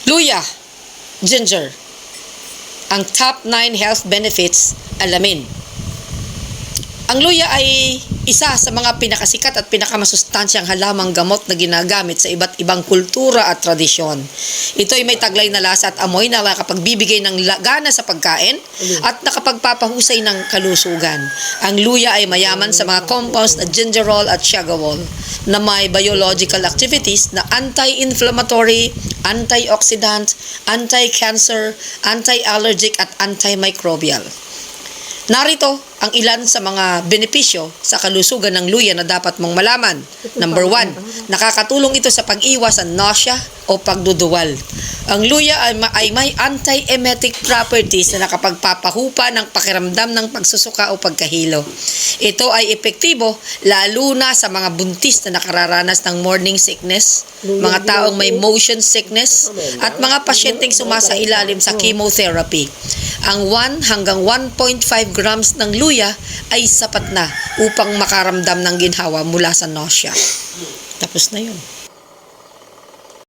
Luya, ginger. Ang top 9 health benefits, alamin. Ang luya ay isa sa mga pinakasikat at pinakamasustansyang halamang gamot na ginagamit sa iba't ibang kultura at tradisyon. Ito ay may taglay na lasa at amoy na nakapagbibigay ng gana sa pagkain at nakapagpapahusay ng kalusugan. Ang luya ay mayaman sa mga compounds na gingerol at shagawol na may biological activities na anti-inflammatory, antioxidant, anti-cancer, anti-allergic at antimicrobial. Narito ang ilan sa mga benepisyo sa kalusugan ng luya na dapat mong malaman. Number 1, nakakatulong ito sa pag-iwas sa nausea o pagduduwal. Ang luya ay may anti-emetic properties na nakapagpapahupa ng pakiramdam ng pagsusuka o pagkahilo. Ito ay epektibo lalo na sa mga buntis na nakararanas ng morning sickness, mga taong may motion sickness, at mga pasyenteng sumasailalim sa chemotherapy. Ang 1 hanggang 1.5 grams ng luya ay sapat na upang makaramdam ng ginhawa mula sa nausea. Tapos na yun.